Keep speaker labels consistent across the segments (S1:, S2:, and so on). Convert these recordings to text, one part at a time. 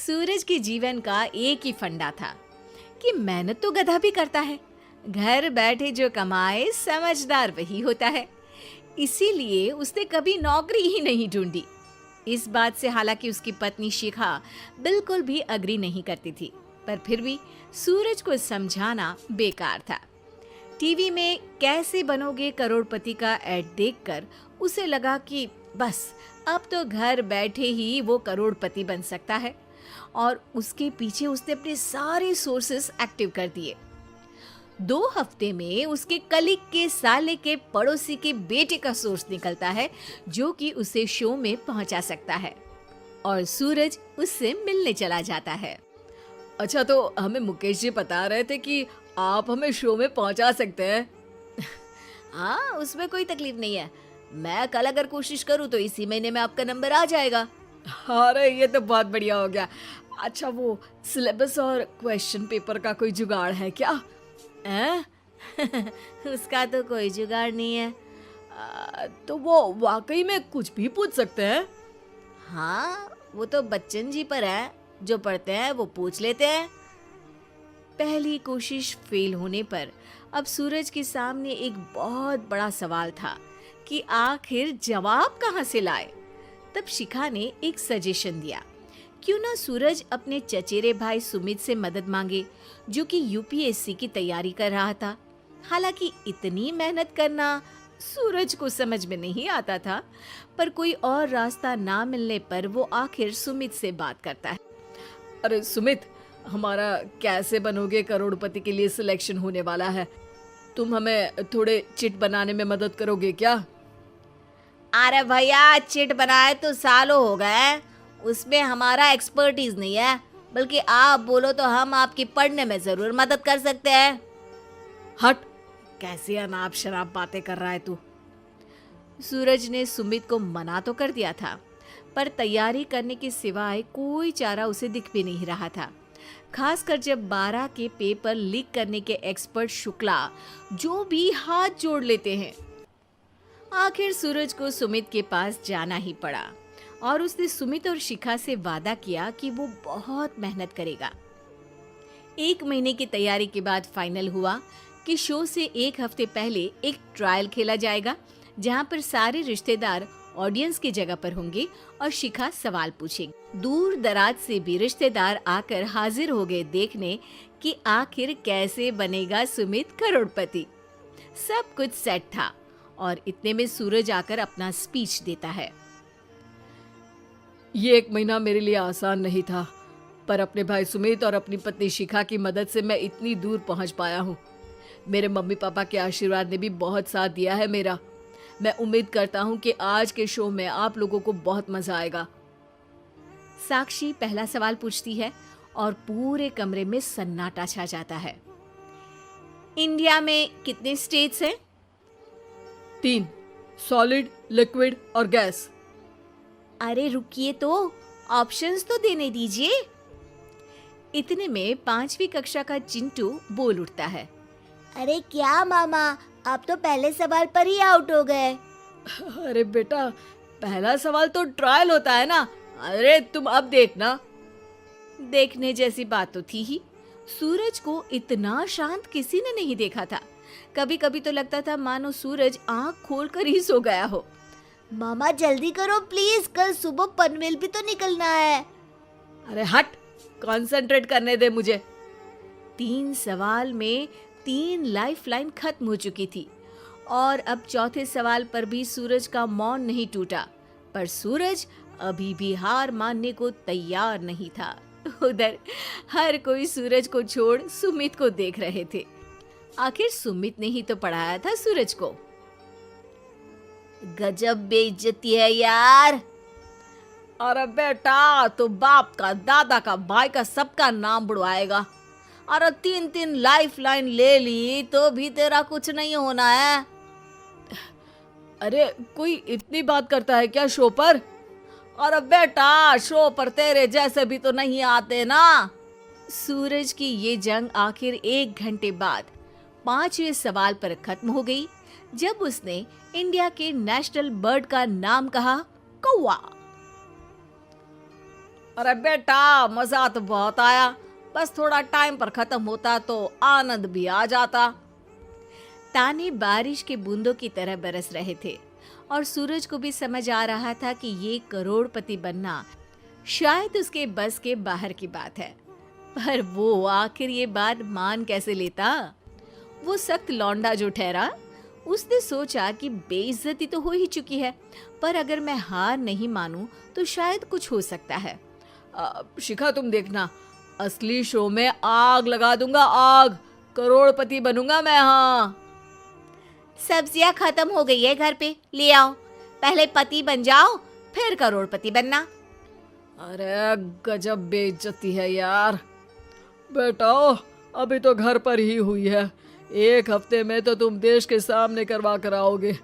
S1: सूरज के जीवन का एक ही फंडा था कि मेहनत तो गधा भी करता है, घर बैठे जो कमाए समझदार वही होता है। इसीलिए उसने कभी नौकरी ही नहीं ढूंढी। इस बात से हालांकि उसकी पत्नी शिखा बिल्कुल भी अग्री नहीं करती थी, पर फिर भी सूरज को समझाना बेकार था। टीवी में कैसे बनोगे करोड़पति का ऐड देखकर उसे लगा कि बस अब तो घर बैठे ही वो करोड़पति बन सकता है, और उसके पीछे उसने अपने सारे सोर्सेस एक्टिव कर दिए। 2 हफ्ते में उसके कलीग के साले के पड़ोसी के बेटे का सोर्स निकलता है जो कि उसे शो में पहुंचा सकता है, और सूरज उससे मिलने चला जाता है।
S2: अच्छा, तो हमें मुकेश जी बता रहे थे कि आप हमें शो में पहुंचा सकते हैं।
S1: हाँ, उसमें कोई तकलीफ नहीं है। मैं कल अगर कोशिश करूँ तो इसी महीने में आपका नंबर आ जाएगा।
S2: अरे ये तो बहुत बढ़िया हो गया। अच्छा, वो सिलेबस और क्वेश्चन पेपर का कोई जुगाड़ है क्या?
S1: उसका तो कोई जुगाड़ नहीं है।
S2: तो वो वाकई में कुछ भी पूछ सकते हैं?
S1: हाँ, वो तो बच्चन जी पर है, जो पढ़ते हैं वो पूछ लेते हैं। पहली कोशिश फेल होने पर अब सूरज के सामने एक बहुत बड़ा सवाल था कि आखिर जवाब कहाँ से लाए। तब शिखा ने एक सजेशन दिया, क्यों ना सूरज अपने चचेरे भाई सुमित से मदद मांगे, जो कि यूपीएससी की तैयारी कर रहा था। हालांकि इतनी मेहनत करना सूरज को समझ में नहीं आता था, पर कोई और रास्ता ना मिलने पर वो आखिर सुमित से बात करता है।
S2: अरे सुमित, हमारा कैसे बनोगे करोड़पति के लिए सिलेक्शन होने वाला है। तुम हमें थोड़े चिट बनाने में मदद करोगे क्या?
S1: अरे भैया, चिट बनाए तो सालों हो गए, उसमें हमारा एक्सपर्टीज नहीं है, बल्कि आप बोलो तो हम आपकी पढ़ने में जरूर मदद कर सकते हैं।
S2: हट, कैसी अनाप शराब बातें कर रहा है तू।
S1: सूरज ने सुमित को मना तो कर दिया था, पर तैयारी करने के सिवाय कोई चारा उसे दिख भी नहीं रहा था। खासकर जब 12 के पेपर लीक करने के एक्सपर्ट शुक्ला जो भी हाथ जोड़ लेते हैं। आखिर सूरज को सुमित के पास जाना ही पड़ा, और उसने सुमित और शिखा से वादा किया कि वो बहुत मेहनत करेगा। 1 महीने की तैयारी के बाद फाइनल हुआ कि शो से 1 हफ्ते पहले एक ट्रायल खेला जाएगा, जहां पर सारे रिश्तेदार ऑडियंस की जगह पर होंगे और शिखा सवाल पूछेगी। दूर दराज से भी रिश्तेदार आकर हाजिर हो गए देखने कि आखिर कैसे बनेगा सुमित करोड़पति। सब कुछ सेट था, और इतने में सूरज आकर अपना स्पीच देता है।
S2: ये 1 महीना मेरे लिए आसान नहीं था, पर अपने भाई सुमित और अपनी पत्नी शिखा की मदद से मैं इतनी दूर पहुंच पाया हूँ। मेरे मम्मी पापा के आशीर्वाद ने भी बहुत साथ दिया है मेरा। मैं उम्मीद करता हूँ कि आज के शो में आप लोगों को बहुत मजा आएगा।
S1: साक्षी पहला सवाल पूछती है और पूरे कमरे में सन्नाटा छा जाता है। इंडिया में कितने स्टेट्स हैं?
S2: 3, सॉलिड, लिक्विड और गैस।
S1: अरे रुकिए, तो ऑप्शंस तो देने दीजिए। इतने में 5वीं कक्षा का चिंटू बोल उठता है।
S3: अरे क्या मामा, आप तो पहले सवाल पर ही आउट हो गए।
S2: अरे बेटा, पहला सवाल तो ट्रायल होता है ना। अरे तुम अब देखना।
S1: देखने जैसी बात तो थी ही। सूरज को इतना शांत किसी ने नहीं देखा था। कभी कभी तो लगता था मानो सूरज आंख खोलकर ही सो गया हो।
S3: मामा जल्दी करो प्लीज, कल सुबह पनवेल भी तो निकलना है।
S2: अरे हट, कंसंट्रेट करने दे मुझे।
S1: 3 सवाल में 3 लाइफलाइन खत्म हो चुकी थी, और अब चौथे सवाल पर भी सूरज का मौन नहीं टूटा। पर सूरज अभी भी हार मानने को तैयार नहीं था। उधर हर कोई सूरज को छोड़ सुमित को देख रहे थे। आखिर सुमित ने ही तो पढ़ाया था सूरज को।
S3: गजब बेइज्जती है यार।
S2: अरे बेटा, तो बाप का, दादा का, भाई का, सबका नाम बुड़वाएगा।
S1: अरे 3 लाइफलाइन ले ली तो भी तेरा कुछ नहीं होना है।
S2: अरे कोई इतनी बात करता है क्या शो पर?
S1: अरे बेटा, शो पर तेरे जैसे भी तो नहीं आते ना। सूरज की ये जंग आखिर 1 घंटे बाद 5वें सवाल पर खत्म हो गई, जब उसने इंडिया के नेशनल बर्ड का नाम कहा, कौवा।
S2: अरे बेटा, मजा तो बहुत आया, बस थोड़ा टाइम पर खत्म होता तो आनंद भी आ जाता।
S1: ताने बारिश के बूंदों की तरह बरस रहे थे और सूरज को भी समझ आ रहा था कि ये करोड़पति बनना शायद उसके बस के बाहर की बात है। पर वो आखिर ये बात मान कैसे लेता? वो सख्त लौंडा जो ठहरा, उसने सोचा कि बेइज्जती तो हो ही चुकी है, पर अगर मैं हार नहीं मानूं तो शायद कुछ हो सकता है।
S2: शिखा, तुम देखना, असली शो में आग लगा दूंगा, आग, करोड़पति बनूंगा मैं। हाँ,
S3: सब्जियां खत्म हो गई है घर पे, ले आओ। पहले पति बन जाओ, फिर करोड़पति बनना।
S2: अरे गजब बेइज्जती है यार। बेटा, अभी तो घर पर ही हुई है, 1 हफ्ते में तो तुम देश के सामने करवा कर आओगे।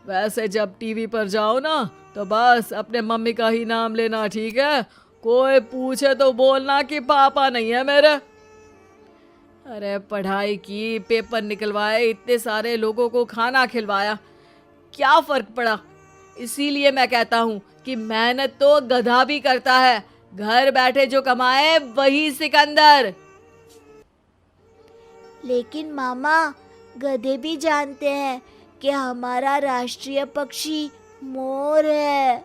S2: वैसे जब टीवी पर जाओ ना, तो बस अपने मम्मी का ही नाम लेना, ठीक है? कोई पूछे तो बोलना कि पापा नहीं है मेरे। अरे पढ़ाई की, पेपर निकलवाए, इतने सारे लोगों को खाना खिलवाया, क्या फर्क पड़ा? इसीलिए मैं कहता हूँ कि मेहनत तो गधा भी करता है, घर बैठे जो कमाए वही सिकंदर।
S3: लेकिन मामा, गधे भी जानते हैं कि हमारा राष्ट्रीय पक्षी मोर है।